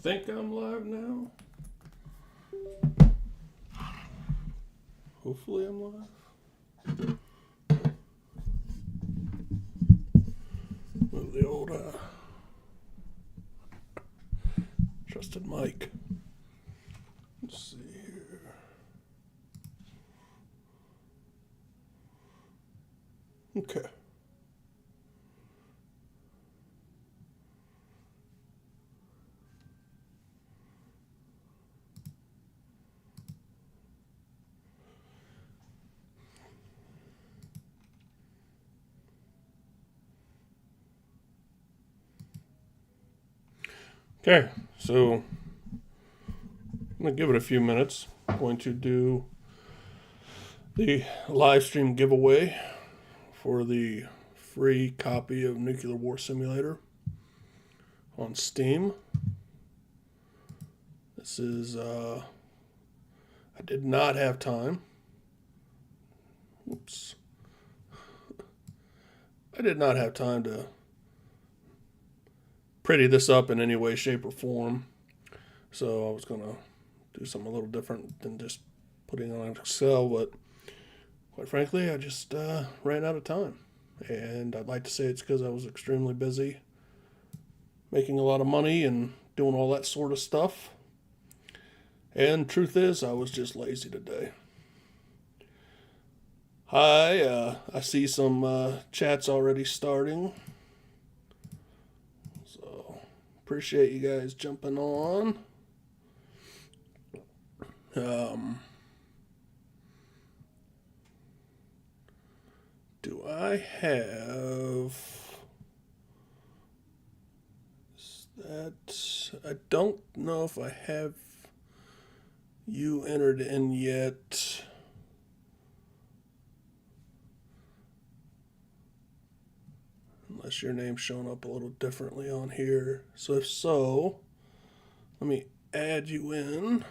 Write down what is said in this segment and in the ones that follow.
think I'm live now. Hopefully I'm live. Move the old trusted mic. Let's see here. Okay. Okay, so I'm going to give it a few minutes. I'm going to do the live stream giveaway for the free copy of Nuclear War Simulator on Steam. This is, I did not have time. Oops. I did not have time to pretty this up in any way, shape, or form. So I was going to do something a little different than just putting it on Excel, but quite frankly, I just ran out of time. And I'd like to say it's because I was extremely busy making a lot of money and doing all that sort of stuff. And truth is, I was just lazy today. Hi, I see some chats already starting. So, appreciate you guys jumping on. Do I have that? I don't know if I have you entered in yet. Unless your name's showing up a little differently on here. So if so, let me add you in.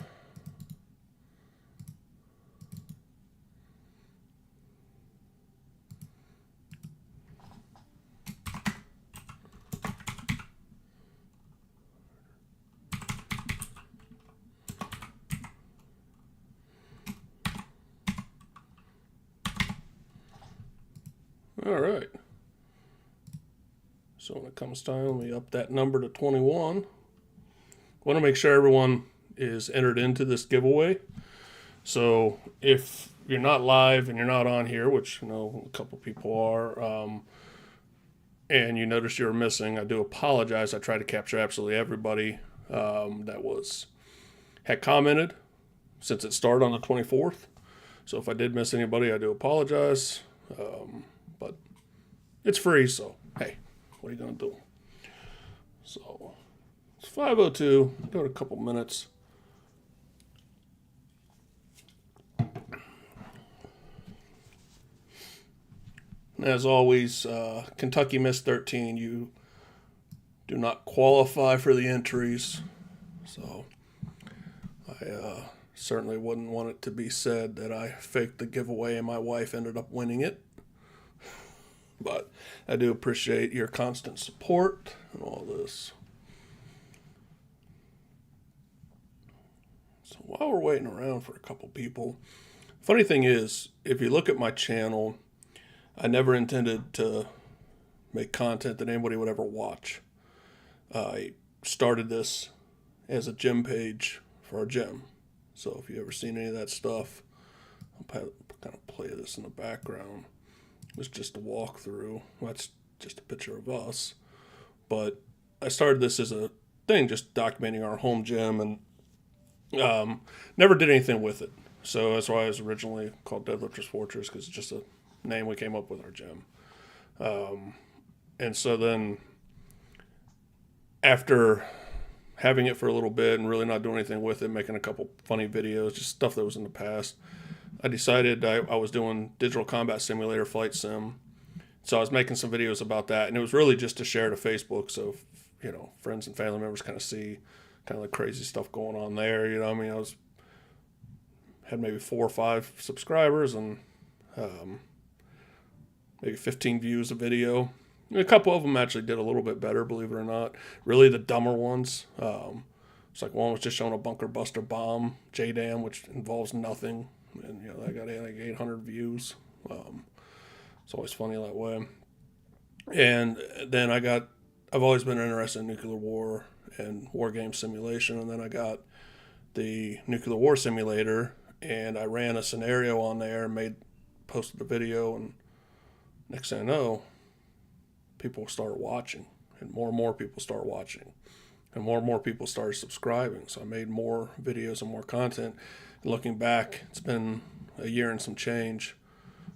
All right. So when it comes time, we up that number to 21. I want to make sure everyone is entered into this giveaway. So if you're not live and you're not on here, which a couple people are, and you notice you're missing, I do apologize. I try to capture absolutely everybody that had commented since it started on the 24th. So if I did miss anybody, I do apologize. But it's free, so hey, what are you going to do? So it's 5:02. Got a couple minutes. As always, Kentucky Miss 13, you do not qualify for the entries. So I certainly wouldn't want it to be said that I faked the giveaway and my wife ended up winning it. But I do appreciate your constant support and all this. So while we're waiting around for a couple people, funny thing is, if you look at my channel, I never intended to make content that anybody would ever watch. I started this as a gym page for our gym. So if you've ever seen any of that stuff, I'll kind of play this in the background. It's just a walkthrough. That's just a picture of us. But I started this as a thing, just documenting our home gym, and never did anything with it. So that's why it was originally called Deadlifters Fortress, because it's just a name we came up with our gym. And so then after having it for a little bit and really not doing anything with it, making a couple funny videos, just stuff that was in the past, I decided I was doing digital combat simulator flight sim. So I was making some videos about that, and it was really just to share to Facebook. So, friends and family members kind of see kind of the crazy stuff going on there. I had maybe 4 or 5 subscribers and maybe 15 views a video. And a couple of them actually did a little bit better, believe it or not. Really the dumber ones It's like one was just showing a bunker buster bomb, JDAM, which involves nothing. And, you know, that got like 800 views. It's always funny that way. And then I've always been interested in nuclear war and war game simulation. And then I got the nuclear war simulator, and I ran a scenario on there and posted the video. And next thing I know, people started watching, and more people started watching, and more people started subscribing. So I made more videos and more content. And looking back, it's been a year and some change.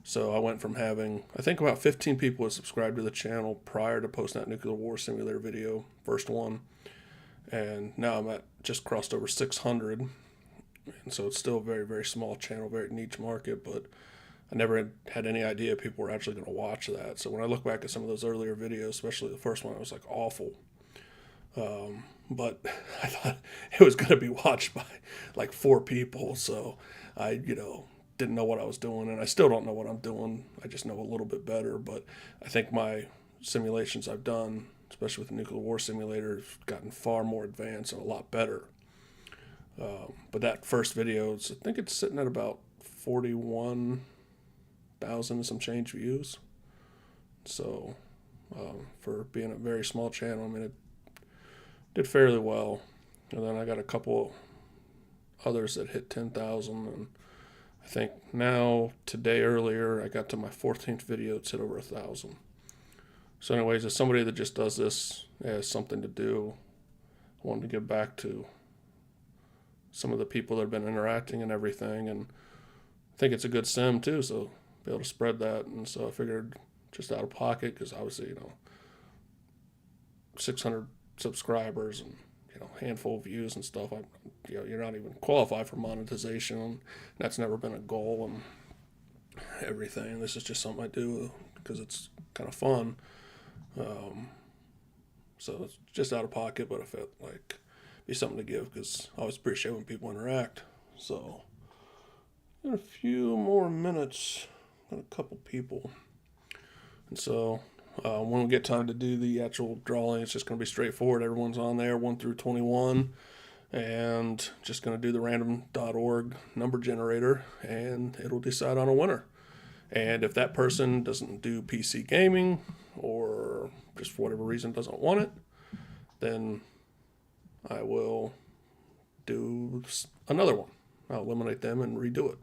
So I went from having, I think about 15 people had subscribed to the channel prior to posting that nuclear war simulator video, first one. And now I'm at just crossed over 600. And so it's still a very, very small channel, very niche market, but I never had any idea people were actually going to watch that. So when I look back at some of those earlier videos, especially the first one, it was like awful. But I thought it was going to be watched by like 4 people. So I, didn't know what I was doing, and I still don't know what I'm doing. I just know a little bit better. But I think my simulations I've done, especially with the nuclear war simulator, have gotten far more advanced and a lot better. But that first video, I think it's sitting at about 41,000 and some change views. So for being a very small channel, I mean, it did fairly well. And then I got a couple others that hit 10,000, and I think now, today earlier, I got to my 14th video, it's hit over 1,000. So anyways, as somebody that just does this as something to do, I wanted to give back to some of the people that have been interacting and everything, and I think it's a good sim too, so be able to spread that. And so I figured, just out of pocket, because obviously, 600 subscribers and handful of views and stuff, you're not even qualified for monetization. That's never been a goal and everything. This is just something I do because it's kind of fun. So it's just out of pocket, but I felt like be something to give, because I always appreciate when people interact. So in a few more minutes, got a couple people, and so when we get time to do the actual drawing, it's just going to be straightforward. Everyone's on there, 1 through 21, and just going to do the random.org number generator, and it'll decide on a winner. And if that person doesn't do PC gaming, or just for whatever reason doesn't want it, then I will do another one. I'll eliminate them and redo it.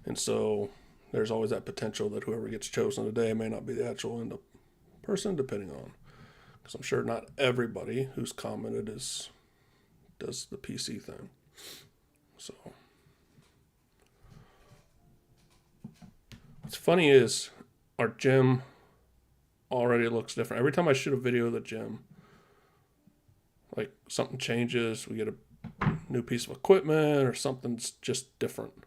And so there's always that potential that whoever gets chosen today may not be the actual end up person, depending on, because I'm sure not everybody who's commented does the PC thing. So what's funny is our gym already looks different. Every time I shoot a video of the gym, like something changes, we get a new piece of equipment or something's just different.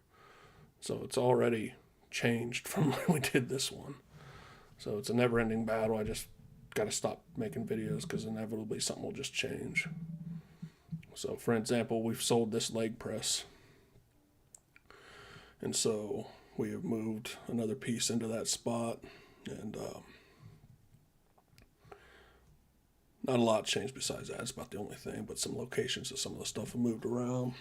So it's already changed from when we did this one. So it's a never-ending battle. I just got to stop making videos because inevitably something will just change. So, for example, we've sold this leg press. And so we have moved another piece into that spot. And not a lot changed besides that. It's about the only thing. But some locations of some of the stuff have moved around.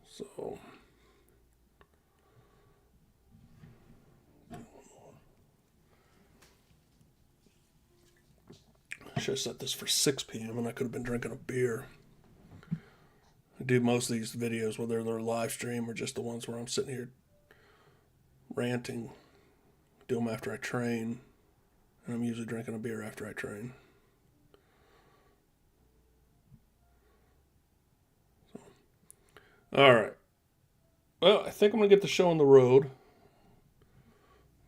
So I should have set this for 6 p.m. and I could have been drinking a beer. I do most of these videos, whether they're live stream or just the ones where I'm sitting here ranting, do them after I train, and I'm usually drinking a beer after I train. So, all right. Well, I think I'm going to get the show on the road.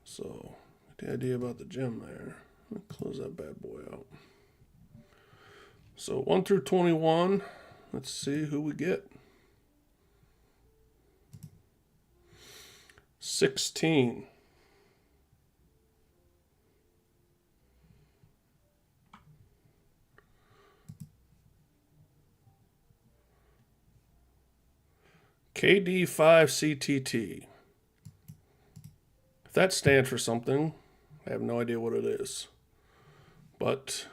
So, the idea about the gym there. Let me close that bad boy out. So 1 through 21, let's see who we get. 16. KD5CTT. If that stands for something, I have no idea what it is. But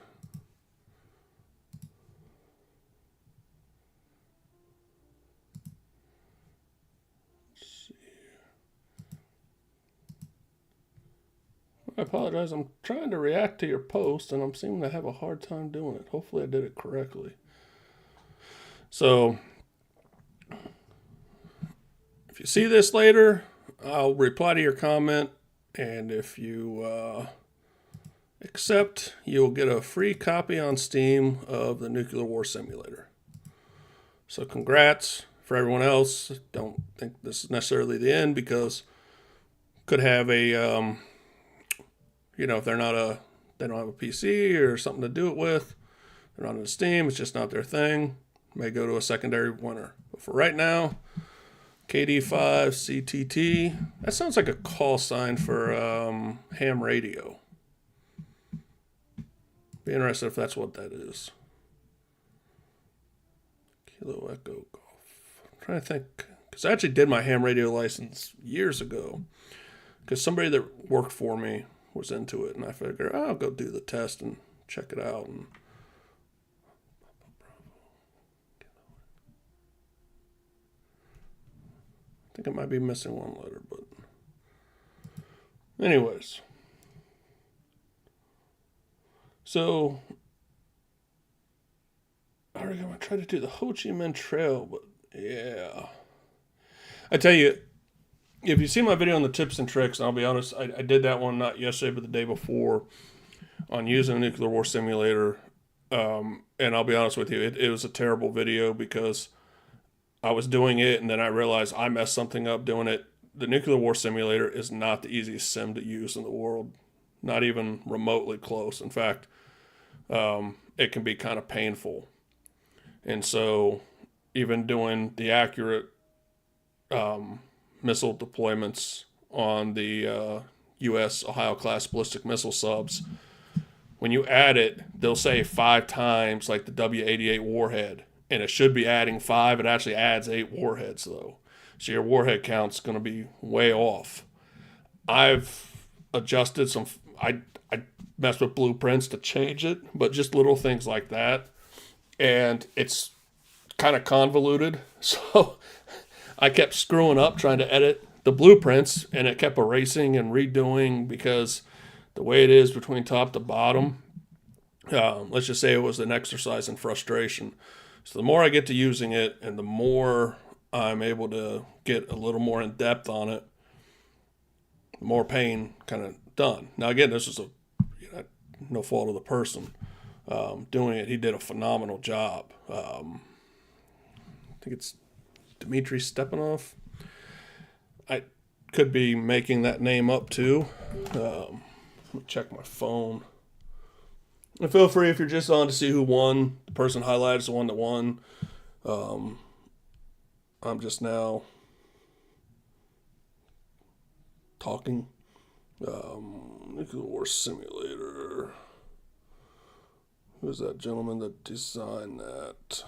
let's see. I apologize. I'm trying to react to your post, and I'm seeming to have a hard time doing it. Hopefully I did it correctly. So if you see this later, I'll reply to your comment, and if you accept, you'll get a free copy on Steam of the Nuclear War Simulator. So congrats. For everyone else, don't think this is necessarily the end, because could have a if they don't have a PC or something to do it with, they're not on Steam, it's just not their thing, may go to a secondary winner. But for right now, KD5CTT, that sounds like a call sign for ham radio. Be interested if that's what that is. Kilo Echo Golf. I'm trying to think, because I actually did my ham radio license years ago, because somebody that worked for me was into it, and I figured, I'll go do the test and check it out. And I think I might be missing one letter, but anyways. So I'm going to try to do the Ho Chi Minh Trail, but yeah. I tell you, if you see my video on the tips and tricks, and I'll be honest, I did that one not yesterday, but the day before, on using a nuclear war simulator. And I'll be honest with you, it was a terrible video, because I was doing it, and then I realized I messed something up doing it. The nuclear war simulator is not the easiest sim to use in the world. Not even remotely close. In fact, it can be kind of painful. And so even doing the accurate missile deployments on the U.S. Ohio-class ballistic missile subs, when you add it, they'll say 5 times like the W-88 warhead. And it should be adding 5. It actually adds 8 warheads, though. So your warhead count's going to be way off. I've adjusted some... I messed with blueprints to change it, but just little things like that. And it's kind of convoluted. So I kept screwing up trying to edit the blueprints, and it kept erasing and redoing, because the way it is between top to bottom, let's just say it was an exercise in frustration. So the more I get to using it, and the more I'm able to get a little more in depth on it, the more pain kind of done. Now again, this is no fault of the person doing it. He did a phenomenal job. I think it's Dmitry Stepanov. I could be making that name up too. Let me check my phone. And feel free, if you're just on to see who won. The person highlighted is the one that won. I'm just now talking. Nuclear War Simulator. Who's that gentleman that designed that?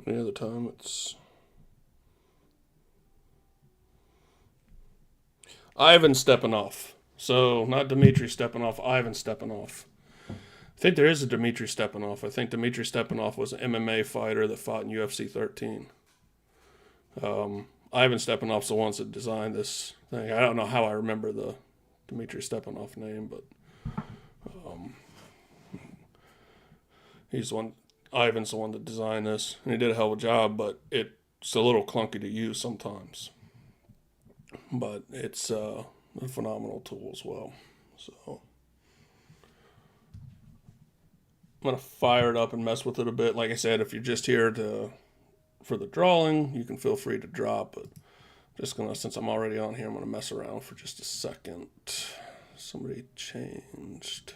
Any other time it's Ivan Stepanov. So not Dmitry Stepanov, Ivan Stepanov. I think there is a Dmitry Stepanov. I think Dmitry Stepanov was an MMA fighter that fought in UFC 13. Ivan Stepanov's the ones that designed this thing. I don't know how I remember the Dmitry Stepanov name, but he's one. Ivan's the one that designed this, and he did a hell of a job, but it's a little clunky to use sometimes. But it's a phenomenal tool as well. So I'm going to fire it up and mess with it a bit. Like I said, if you're just here for the drawing, you can feel free to drop, but just going to, since I'm already on here, I'm going to mess around for just a second. Somebody changed.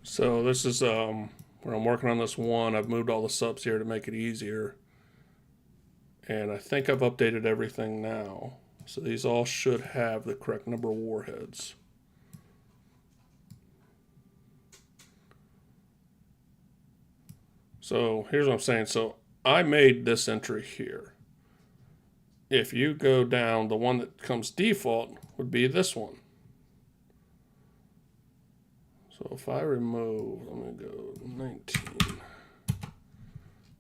So this is where I'm working on this one. I've moved all the subs here to make it easier. And I think I've updated everything now. So these all should have the correct number of warheads. So here's what I'm saying. So I made this entry here. If you go down, the one that comes default would be this one. So if I remove, let me go 19.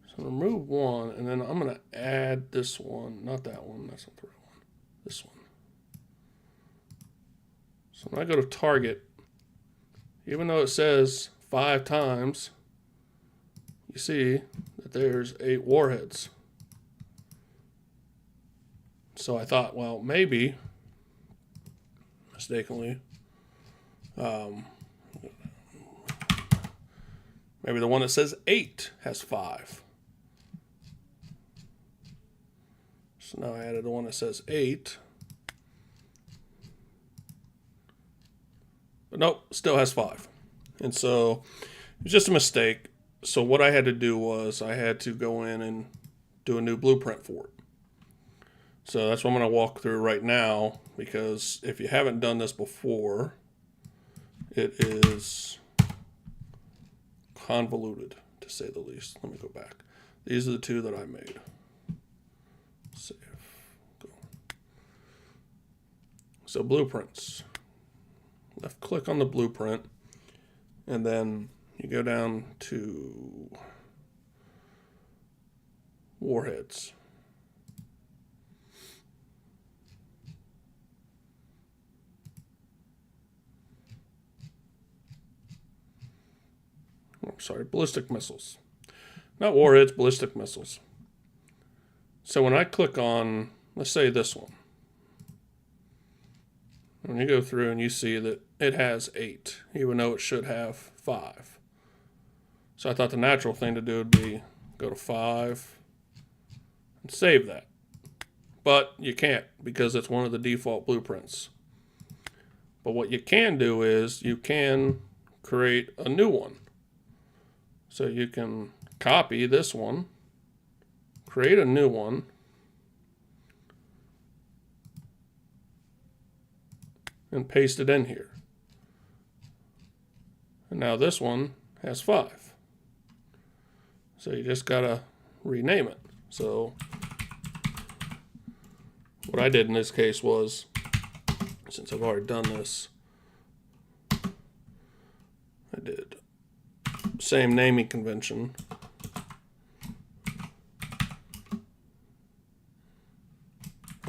So remove one, and then I'm going to add this one. Not that one, that's not the right one. This one. So when I go to target, even though it says 5 times, you see that there's 8 warheads. So I thought, well, maybe, mistakenly, maybe the one that says 8 has 5. So now I added the one that says 8. But nope, still has 5. And so it was just a mistake. So what I had to do was I had to go in and do a new blueprint for it. So that's what I'm going to walk through right now, because if you haven't done this before, it is convoluted, to say the least. Let me go back. These are the 2 that I made. Save. Go. So blueprints. Left click on the blueprint, and then you go down to warheads. Oh, sorry, ballistic missiles. Not warheads, ballistic missiles. So when I click on, let's say this one, when you go through and you see that it has 8, even though it should have 5. So I thought the natural thing to do would be go to 5 and save that. But you can't, because it's one of the default blueprints. But what you can do is you can create a new one. So you can copy this one, create a new one, and paste it in here. And now this one has 5. So you just gotta rename it. So what I did in this case was, since I've already done this, I did same naming convention.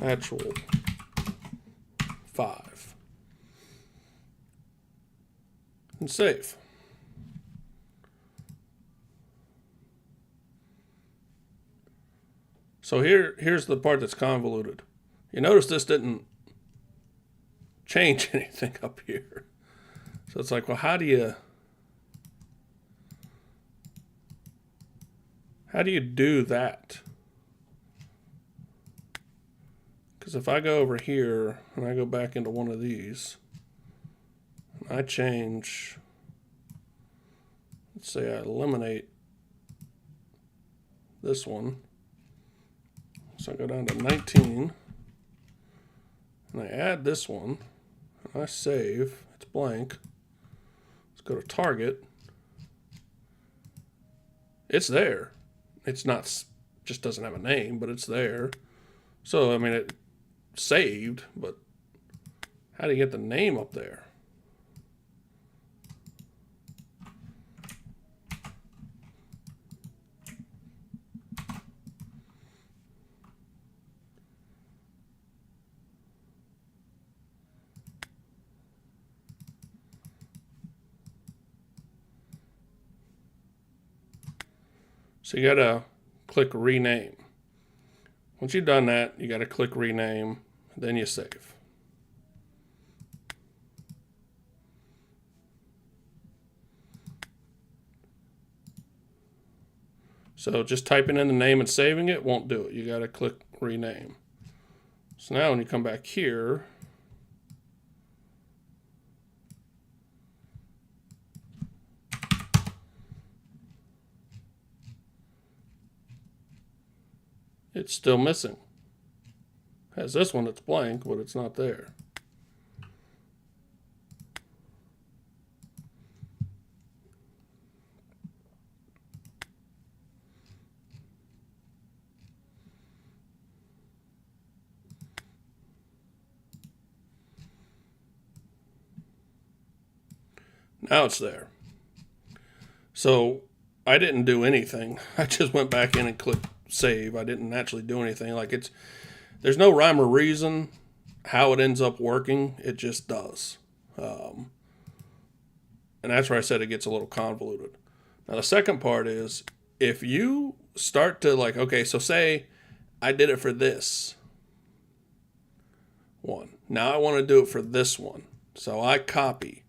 Actual 5. And save. So here's the part that's convoluted. You notice this didn't change anything up here. So it's like, well, how do you do that? Because if I go over here and I go back into one of these, and I change, let's say I eliminate this one. So I go down to 19, and I add this one, and I save, it's blank. Let's go to target. It's there. It's not, just doesn't have a name, but it's there. So, I mean, it saved, but how do you get the name up there? So you gotta click rename. Once you've done that, you gotta click rename, then you save. So just typing in the name and saving it won't do it. You gotta click rename. So now when you come back here, It's still missing. Has this one that's blank, but it's not there. Now it's there. So I didn't do anything. I just went back in and clicked save. I didn't actually do anything. There's no rhyme or reason how it ends up working. It just does. And that's where I said it gets a little convoluted. Now the second part is, if you start to okay, so say I did it for this one. Now I want to do it for this one. So I copy.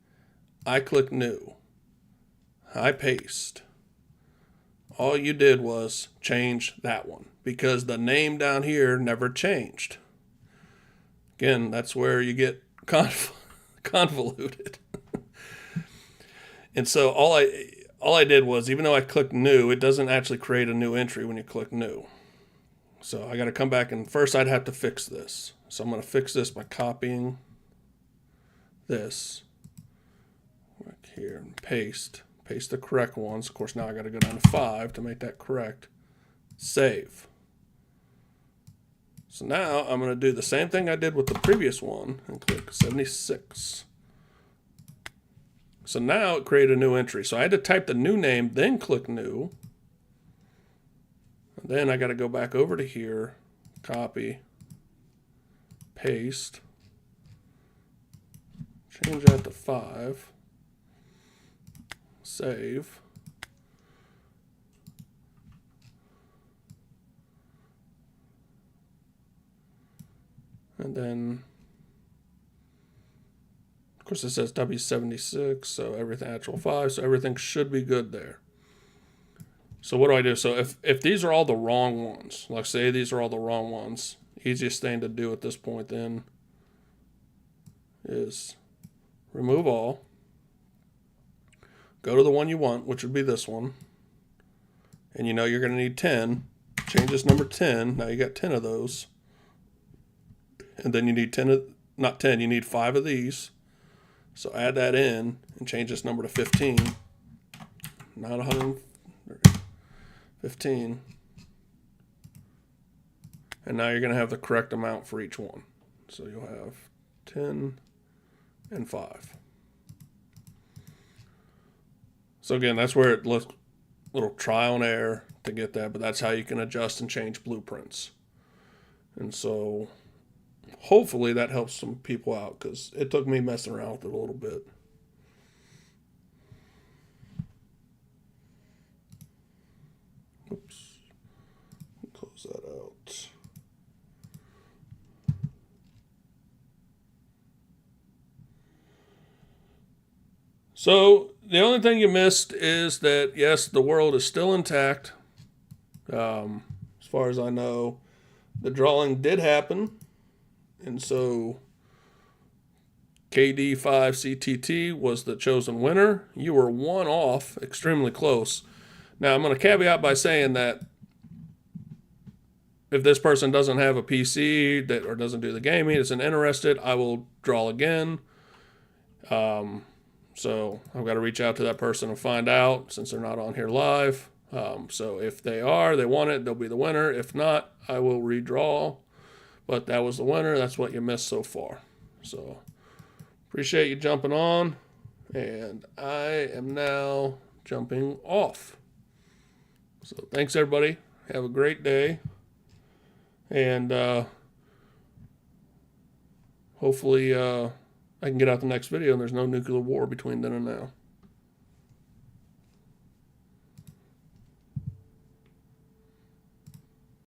I click new. I paste. All you did was change that one because the name down here never changed. Again, that's where you get convoluted. And so all I did was, even though I clicked new, it doesn't actually create a new entry when you click new. So I got to come back, and first I'd have to fix this. So I'm going to fix this by copying this right here and paste the correct ones. Of course, now I got to go down to 5 to make that correct. Save. So now I'm going to do the same thing I did with the previous one and click 76. So now it created a new entry. So I had to type the new name, then click new. And then I got to go back over to here, copy, paste, change that to 5, save. And then, of course, it says W76, so everything actual 5, so everything should be good there. So what do I do? So if these are all the wrong ones, like say these are all the wrong ones, easiest thing to do at this point then is remove all, go to the one you want, which would be this one, and you know you're going to need 10. Change this number 10. Now you got 10 of those. And then you need 10 of, not 10, you need 5 of these. So add that in and change this number to 15. Not 115. And now you're going to have the correct amount for each one. So you'll have 10 and 5. So again, that's where it looks a little trial and error to get that, but that's how you can adjust and change blueprints. And so hopefully that helps some people out, because it took me messing around with it a little bit. Oops. Close that out. So the only thing you missed is that, yes, the world is still intact. As far as I know, the drawing did happen. And so KD5CTT was the chosen winner. You were one off, extremely close. Now, I'm going to caveat by saying that if this person doesn't have a PC or doesn't do the gaming, isn't interested, I will draw again. So I've got to reach out to that person and find out, since they're not on here live. So if they want it, they'll be the winner. If not, I will redraw. But that was the winner. That's what you missed so far. So appreciate you jumping on. And I am now jumping off. So thanks, everybody. Have a great day. And hopefully I can get out the next video and there's no nuclear war between then and now.